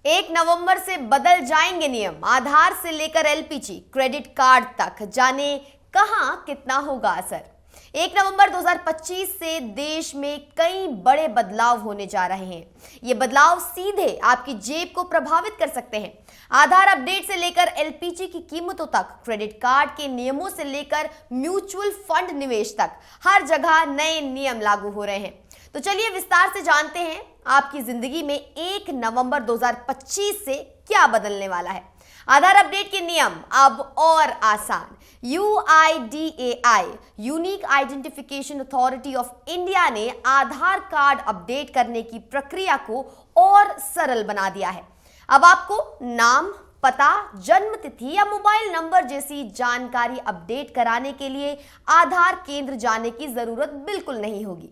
1 नवंबर से बदल जाएंगे नियम। आधार से लेकर एलपीजी क्रेडिट कार्ड तक, जाने कहां कितना होगा असर। 1 नवंबर 2025 से देश में कई बड़े बदलाव होने जा रहे हैं। ये बदलाव सीधे आपकी जेब को प्रभावित कर सकते हैं। आधार अपडेट से लेकर एलपीजी की कीमतों तक, क्रेडिट कार्ड के नियमों से लेकर म्यूचुअल फंड निवेश तक, हर जगह नए नियम लागू हो रहे हैं। तो चलिए विस्तार से जानते हैं आपकी जिंदगी में 1 नवंबर 2025 से क्या बदलने वाला है। आधार अपडेट के नियम अब और आसान। UIDAI unique identification authority of India ने आधार कार्ड अपडेट करने की प्रक्रिया को और सरल बना दिया है। अब आपको नाम, पता, जन्म तिथि या मोबाइल नंबर जैसी जानकारी अपडेट कराने के लिए आधार केंद्र जाने की जरूरत बिल्कुल नहीं होगी।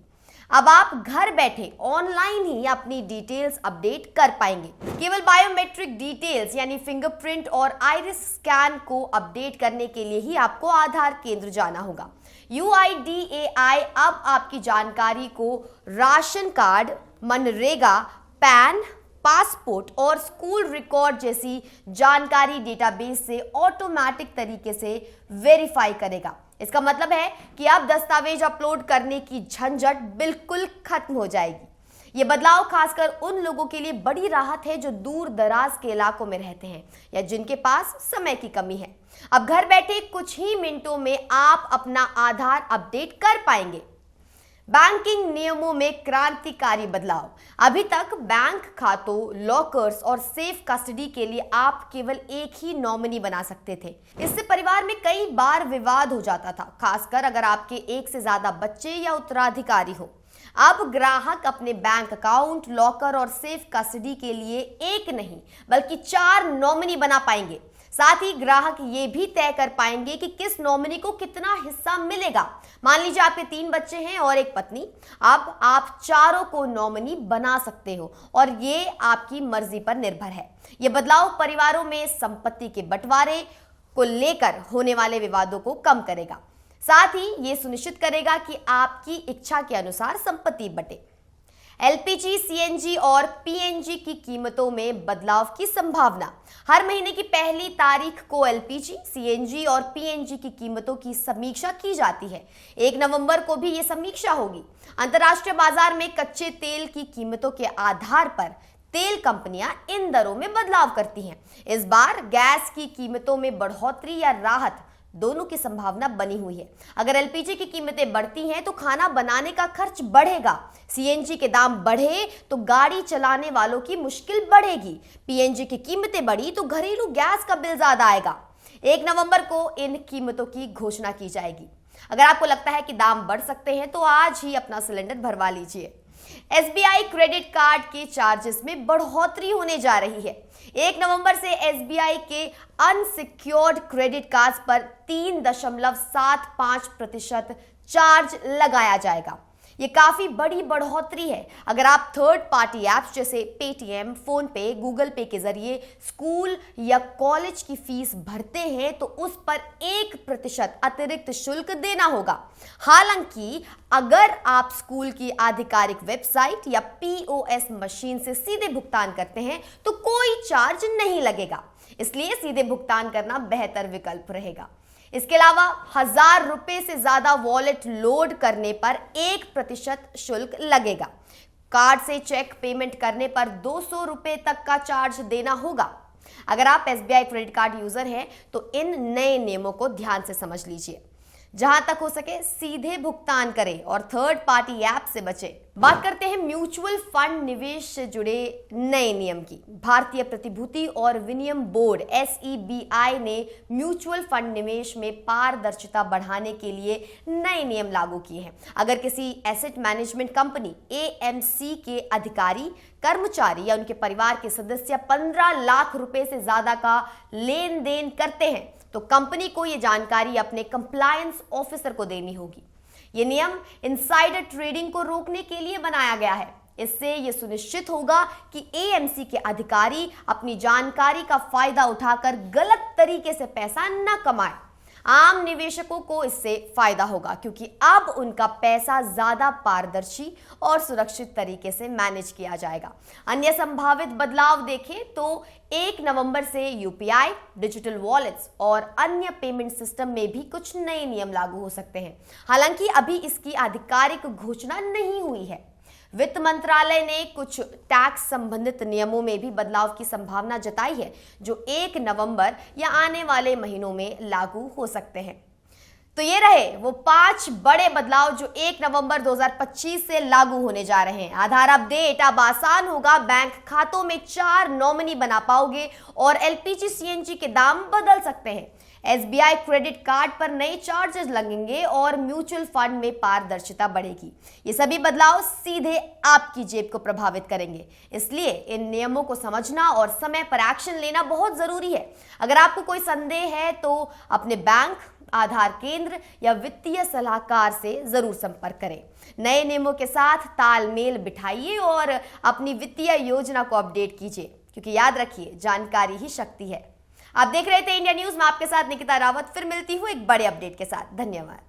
अब आप घर बैठे ऑनलाइन ही अपनी डिटेल्स अपडेट कर पाएंगे। केवल बायोमेट्रिक डिटेल्स यानी फिंगरप्रिंट और आइरिस स्कैन को अपडेट करने के लिए ही आपको आधार केंद्र जाना होगा। UIDAI अब आपकी जानकारी को ration card, MNREGA, pan, passport और स्कूल रिकॉर्ड जैसी जानकारी डेटाबेस से ऑटोमेटिक तरीके से वेरीफाई करेगा। इसका मतलब है कि अब दस्तावेज अपलोड करने की झंझट बिल्कुल खत्म हो जाएगी। ये बदलाव खासकर उन लोगों के लिए बड़ी राहत है जो दूर दराज के इलाकों में रहते हैं या जिनके पास समय की कमी है। अब घर बैठे कुछ ही मिनटों में आप अपना आधार अपडेट कर पाएंगे। बैंकिंग नियमों में क्रांतिकारी बदलाव। अभी तक बैंक खातों, लॉकर्स और सेफ कस्टडी के लिए आप केवल एक ही नॉमिनी बना सकते थे। इससे परिवार में कई बार विवाद हो जाता था, खासकर अगर आपके एक से ज्यादा बच्चे या उत्तराधिकारी हो। अब ग्राहक अपने बैंक अकाउंट, लॉकर और सेफ कस्टडी के लिए एक नहीं बल्कि 4 नॉमिनी बना पाएंगे। साथ ही ग्राहक ये भी तय कर पाएंगे कि किस नॉमिनी को कितना हिस्सा मिलेगा। मान लीजिए आपके 3 बच्चे हैं और एक पत्नी। अब आप चारों को नॉमिनी बना सकते हो और ये आपकी मर्जी पर निर्भर है। ये बदलाव परिवारों में संपत्ति के बंटवारे को लेकर होने वाले विवादों को कम करेगा। साथ ही ये सुनिश्चित करेगा कि आपकी इच्छा के अनुसार संपत्ति बटे। एलपीजी, सीएनजी और पीएनजी की कीमतों में बदलाव की संभावना। हर महीने की पहली तारीख को एलपीजी, सीएनजी और पीएनजी की कीमतों की समीक्षा की जाती है। 1 नवंबर को भी ये समीक्षा होगी। अंतर्राष्ट्रीय बाजार में कच्चे तेल की कीमतों के आधार पर तेल कंपनियां इन दरों में बदलाव करती हैं। इस बार गैस की कीमतों में बढ़ोतरी या राहत दोनों की संभावना बनी हुई है। अगर एलपीजी की कीमतें बढ़ती हैं तो खाना बनाने का खर्च बढ़ेगा। सीएनजी के दाम बढ़े तो गाड़ी चलाने वालों की मुश्किल बढ़ेगी। पीएनजी की कीमतें बढ़ी तो घरेलू गैस का बिल ज्यादा आएगा। 1 नवंबर को इन कीमतों की घोषणा की जाएगी। अगर आपको लगता है कि दाम बढ़ सकते हैं तो आज ही अपना सिलेंडर भरवा लीजिए। एसबीआई क्रेडिट कार्ड के चार्जेस में बढ़ोतरी होने जा रही है। 1 नवंबर से एसबीआई के अनसिक्योर्ड क्रेडिट कार्ड पर 3.75% चार्ज लगाया जाएगा। ये काफी बड़ी बढ़ोतरी है। अगर आप थर्ड पार्टी ऐप्स जैसे पेटीएम, फोन पे, गूगल पे के जरिए स्कूल या कॉलेज की फीस भरते हैं तो उस पर 1% अतिरिक्त शुल्क देना होगा। हालांकि अगर आप स्कूल की आधिकारिक वेबसाइट या पीओएस मशीन से सीधे भुगतान करते हैं तो कोई चार्ज नहीं लगेगा। इसलिए सीधे भुगतान करना बेहतर विकल्प रहेगा। इसके अलावा 1000 रुपए से ज्यादा वॉलेट लोड करने पर 1% शुल्क लगेगा। कार्ड से चेक पेमेंट करने पर 200 रुपए तक का चार्ज देना होगा। अगर आप एसबीआई क्रेडिट कार्ड यूजर हैं तो इन नए नियमों को ध्यान से समझ लीजिए। जहां तक हो सके सीधे भुगतान करें और थर्ड पार्टी ऐप से बचें। बात करते हैं म्यूचुअल फंड निवेश से जुड़े नए नियम की। भारतीय प्रतिभूति और विनिमय बोर्ड SEBI ने म्यूचुअल फंड निवेश में पारदर्शिता बढ़ाने के लिए नए नियम लागू किए हैं। अगर किसी एसेट मैनेजमेंट कंपनी AMC के अधिकारी, कर्मचारी या उनके परिवार के सदस्य 15 लाख रुपए से ज्यादा का लेन देन करते हैं तो कंपनी को यह जानकारी अपने कंप्लायंस ऑफिसर को देनी होगी। यह नियम इनसाइडर ट्रेडिंग को रोकने के लिए बनाया गया है। इससे यह सुनिश्चित होगा कि AMC के अधिकारी अपनी जानकारी का फायदा उठाकर गलत तरीके से पैसा न कमाएं। आम निवेशकों को इससे फायदा होगा क्योंकि अब उनका पैसा ज्यादा पारदर्शी और सुरक्षित तरीके से मैनेज किया जाएगा। अन्य संभावित बदलाव देखें तो 1 नवंबर से यूपीआई, डिजिटल वॉलेट्स और अन्य पेमेंट सिस्टम में भी कुछ नए नियम लागू हो सकते हैं। हालांकि अभी इसकी आधिकारिक घोषणा नहीं हुई है। वित्त मंत्रालय ने कुछ टैक्स संबंधित नियमों में भी बदलाव की संभावना जताई है जो 1 नवंबर या आने वाले महीनों में लागू हो सकते हैं। तो ये रहे वो 5 बड़े बदलाव जो 1 नवंबर 2025 से लागू होने जा रहे हैं। आधार अपडेट अब आसान होगा, बैंक खातों में 4 नॉमिनी बना पाओगे और एलपीजी सीएनजी के दाम बदल सकते हैं। एसबीआई क्रेडिट कार्ड पर नए चार्जेस लगेंगे और म्यूचुअल फंड में पारदर्शिता बढ़ेगी। ये सभी बदलाव सीधे आपकी जेब को प्रभावित करेंगे, इसलिए इन नियमों को समझना और समय पर एक्शन लेना बहुत जरूरी है। अगर आपको कोई संदेह है तो अपने बैंक, आधार केंद्र या वित्तीय सलाहकार से जरूर संपर्क करें। नए नियमों के साथ तालमेल बिठाइए और अपनी वित्तीय योजना को अपडेट कीजिए, क्योंकि याद रखिए जानकारी ही शक्ति है। आप देख रहे थे इंडिया न्यूज में आपके साथ निकिता रावत। फिर मिलती हूँ एक बड़े अपडेट के साथ। धन्यवाद।